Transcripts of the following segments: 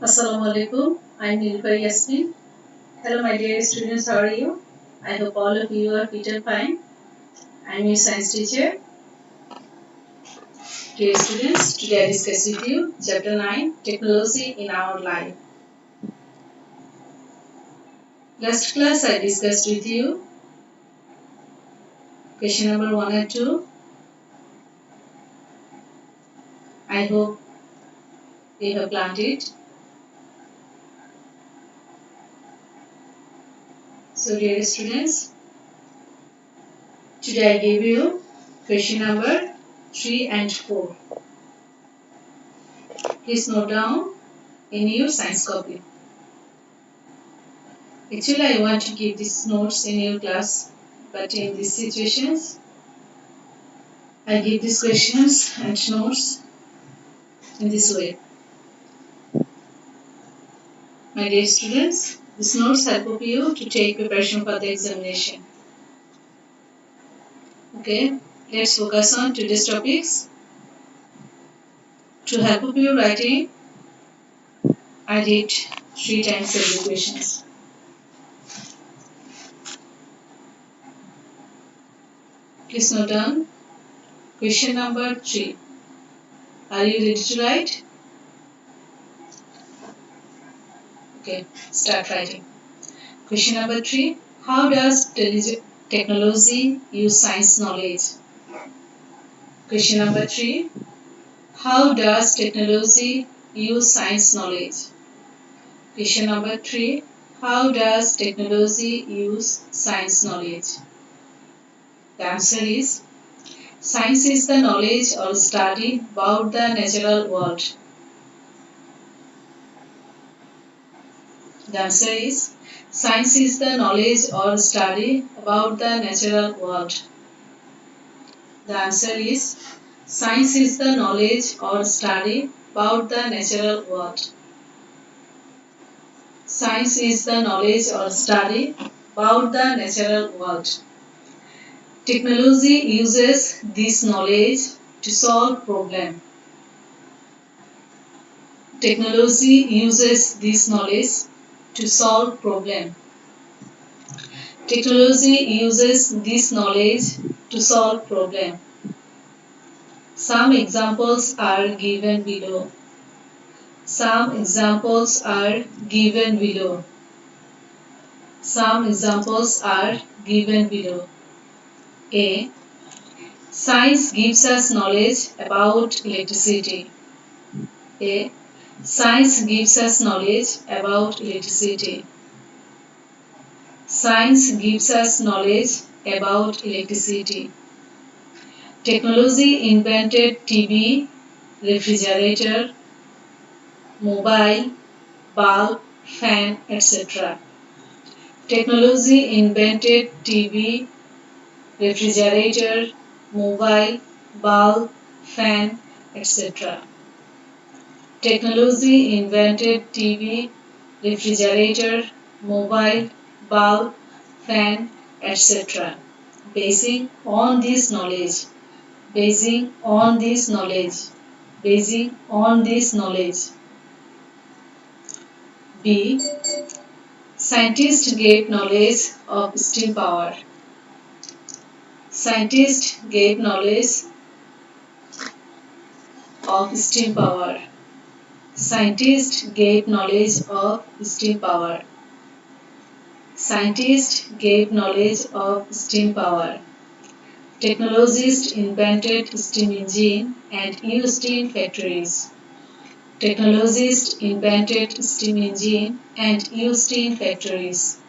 Assalamu alaikum. I'm Nilpari Yasmin. Hello, my dear students. How are you? I hope all of you are fit and fine. I'm your science teacher. Dear students, today I discuss with you Chapter 9 Technology in Our Life. Last class I discussed with you question number 1 and 2. I hope you have planned it. So, dear students, today I give you question number 3 and 4. Please note down in your science copy. Actually, I want to give these notes in your class, but in these situations, I give these questions and notes in this way. My dear students, these notes help you to take preparation for the examination. Okay, let's focus on today's topics. To help you writing, I did 3 times every questions. Please note down question number 3. Are you ready to write? Okay, start writing. Question number 3. How does technology use science knowledge? Question number 3. How does technology use science knowledge? Question number 3. How does technology use science knowledge? The answer is science is the knowledge or study about the natural world. The answer is science is the knowledge or study about the natural world. The answer is science is the knowledge or study about the natural world. Science is the knowledge or study about the natural world. Technology uses this knowledge to solve problems. Technology uses this knowledge to solve problems. Technology uses this knowledge to solve problems. Some examples are given below. Some examples are given below. Some examples are given below. A. Science gives us knowledge about electricity. A. Science gives us knowledge about electricity. Science gives us knowledge about electricity. Technology invented TV, refrigerator, mobile, bulb, fan, etc. Technology invented TV, refrigerator, mobile, bulb, fan, etc. Technology invented TV, refrigerator, mobile, bulb, fan, etc. Basing on this knowledge. Basing on this knowledge. Basing on this knowledge. B. Scientists get knowledge of steam power. Scientists get knowledge of steam power. Scientists get knowledge of steam power. Scientists get knowledge of steam power. Technologists invented steam engine and used in factories. Technologists invented steam engine and used in factories.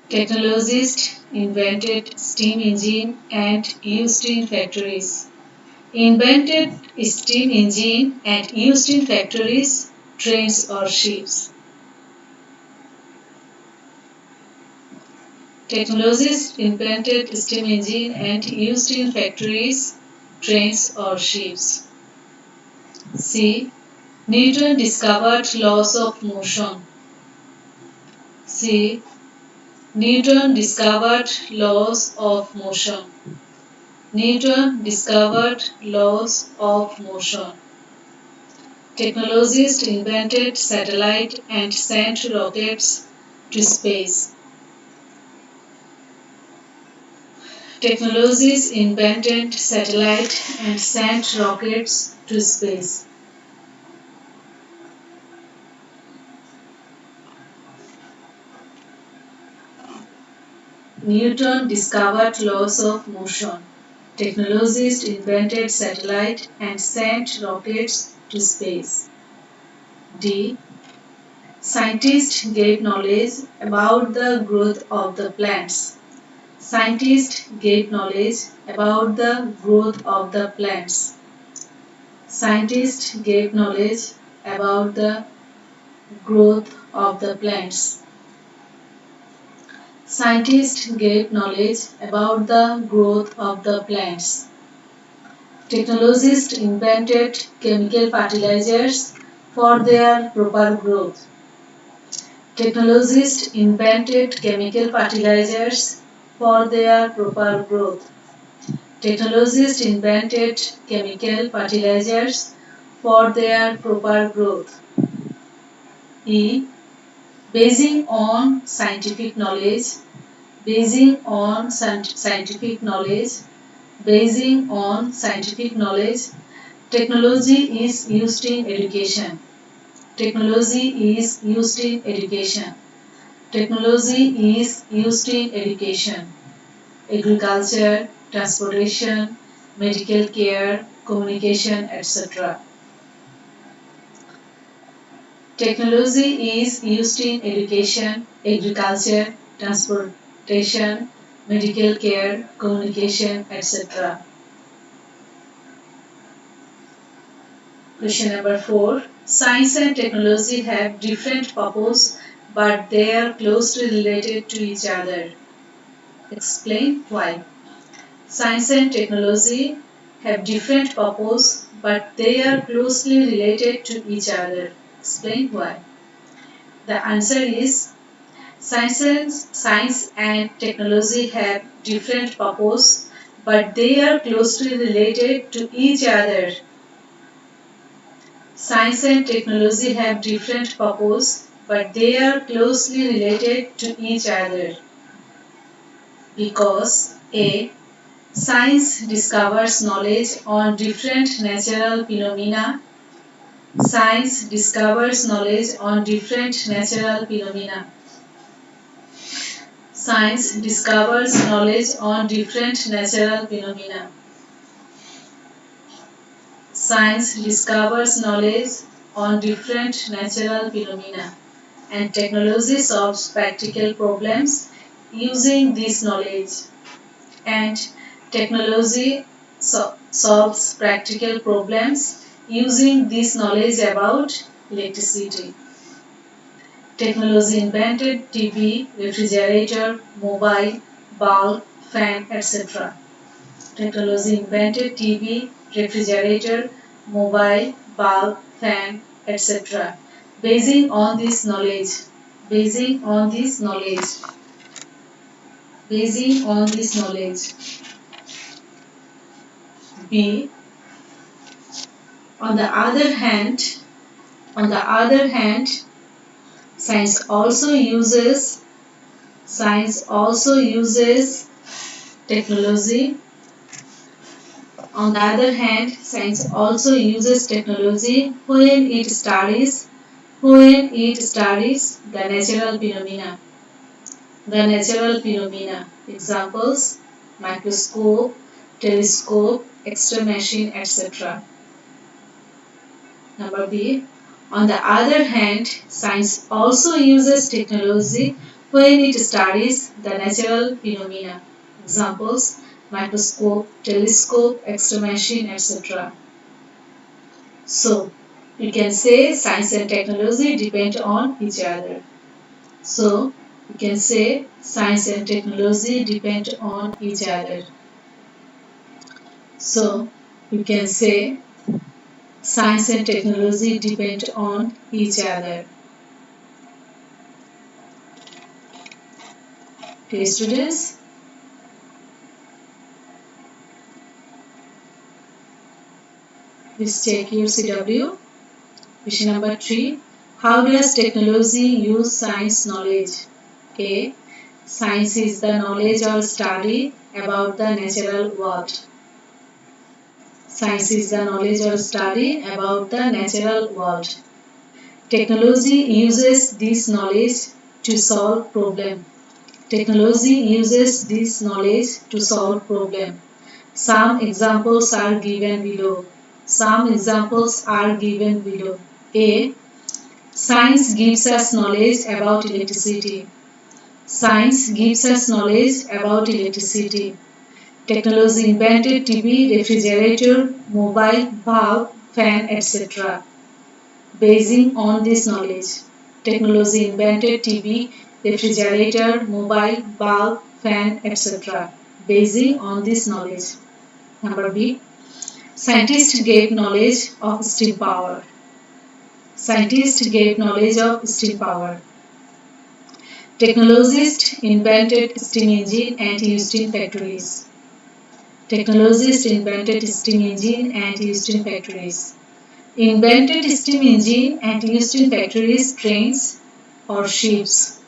Technologists invented steam engine and used in factories. Invented steam engine and used in factories, trains or ships. Technologists invented steam engine and used in factories, trains or ships. C. Newton discovered laws of motion. C. Newton discovered laws of motion. Newton discovered laws of motion. Technologists invented satellite and sent rockets to space. Technologists invented satellite and sent rockets to space. Newton discovered laws of motion. Technologists invented satellite and sent rockets to space. D. Scientists gave knowledge about the growth of the plants. Scientists gave knowledge about the growth of the plants. Scientists gave knowledge about the growth of the plants. Scientists gave knowledge about the growth of the plants. Technologists invented chemical fertilizers for their proper growth. Technologists invented chemical fertilizers for their proper growth. Technologists invented chemical fertilizers for their proper growth. E. Basing on scientific knowledge. Basing on scientific knowledge. Basing on scientific knowledge. Technology is used in education. Technology is used in education. Technology is used in education, agriculture, transportation, medical care, communication, etc. Technology is used in education, agriculture, transportation, medical care, communication, etc. Question number 4. Science and technology have different purpose, but they are closely related to each other. Explain why. Science and technology have different purpose, but they are closely related to each other. Explain why. The answer is science and technology have different purpose, but they are closely related to each other. Science and technology have different purpose, but they are closely related to each other. Because A. Science discovers knowledge on different natural phenomena. Science discovers knowledge on different natural phenomena. Science discovers knowledge on different natural phenomena. Science discovers knowledge on different natural phenomena, and technology solves practical problems using this knowledge. And technology solves practical problems using this knowledge about electricity. Technology invented TV, refrigerator, mobile, bulb, fan, etc. Technology invented TV, refrigerator, mobile, bulb, fan, etc. Basing on this knowledge. Basing on this knowledge. Basing on this knowledge. B. On the other hand, science also uses technology. On the other hand, science also uses technology when it studies the natural phenomena. The natural phenomena. Examples: microscope, telescope, X-ray machine, etc. Number B. On the other hand, science also uses technology when it studies the natural phenomena. Examples: microscope, telescope, X-ray machine, etc. So, you can say science and technology depend on each other. So, you can say science and technology depend on each other. So, you can say science and technology depend on each other. Okay, students. Please check your CW. Question number 3. How does technology use science knowledge? A. Science is the knowledge or study about the natural world. Science is the knowledge or study about the natural world. Technology uses this knowledge to solve problem. Technology uses this knowledge to solve problem. Some examples are given below. Some examples are given below. A. Science gives us knowledge about electricity. Science gives us knowledge about electricity. Technology invented TV, refrigerator, mobile, bulb, fan, etc. Basing on this knowledge, technology invented TV, refrigerator, mobile, bulb, fan, etc. Basing on this knowledge. Number B. Scientists gave knowledge of steam power. Scientists gave knowledge of steam power. Technologists invented steam engine and used in factories. Technologists invented steam engine and used in factories. Invented steam engine and used in factories, trains or ships.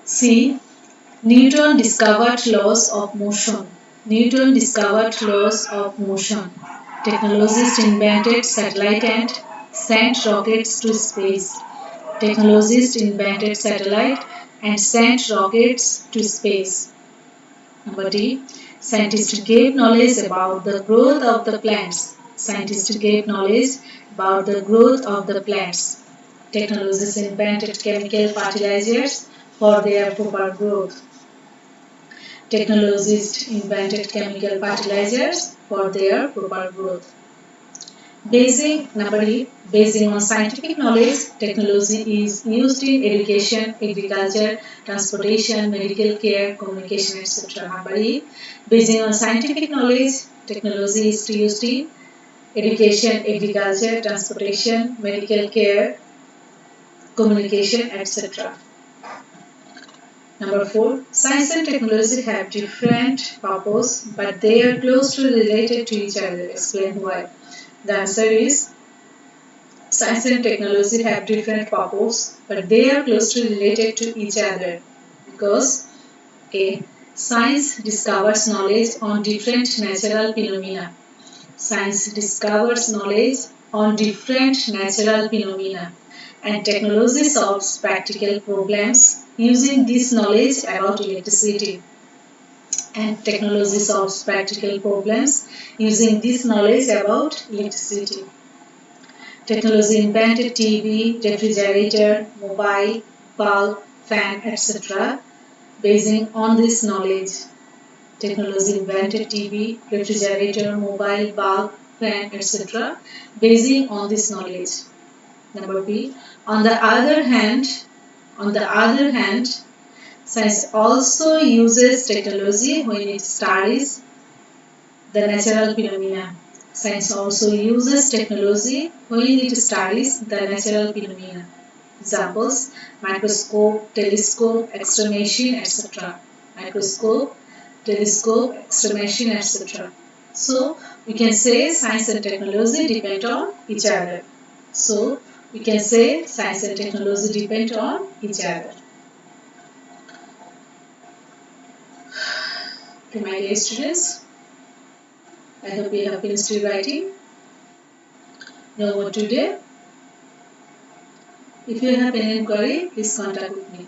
C. Newton discovered laws of motion. Newton discovered laws of motion. Technologists invented satellite and sent rockets to space. Technologists invented satellite and sent rockets to space. Number D. Scientists gave knowledge about the growth of the plants. Scientists gave knowledge about the growth of the plants. Technologists invented chemical fertilizers for their proper growth. Technologists invented chemical fertilizers for their proper growth. Basing on scientific knowledge, technology is used in education, agriculture, transportation, medical care, communication, etc. Number E. Basing on scientific knowledge, technology is used in education, agriculture, transportation, medical care, communication, etc. Number 4. Science and technology have different purpose, but they are closely related to each other. Explain why. The answer is science and technology have different purpose, but they are closely related to each other because A. Science discovers knowledge on different natural phenomena. Science discovers knowledge on different natural phenomena, and technology solves practical problems using this knowledge about electricity. And technology solves practical problems using this knowledge about electricity. Technology invented TV, refrigerator, mobile, bulb, fan, etc. basing on this knowledge. Technology invented TV, refrigerator, mobile, bulb, fan, etc. basing on this knowledge. Number B. On the other hand, science also uses technology when it studies the natural phenomena. Science also uses technology when it studies the natural phenomena. Examples: microscope, telescope, X-ray machine, etc. Microscope, telescope, X-ray machine, etc. So we can say science and technology depend on each other. So we can say science and technology depend on each other. Okay, my dear students, I hope you have finished rewriting. No more today. If you have any inquiry, please contact with me.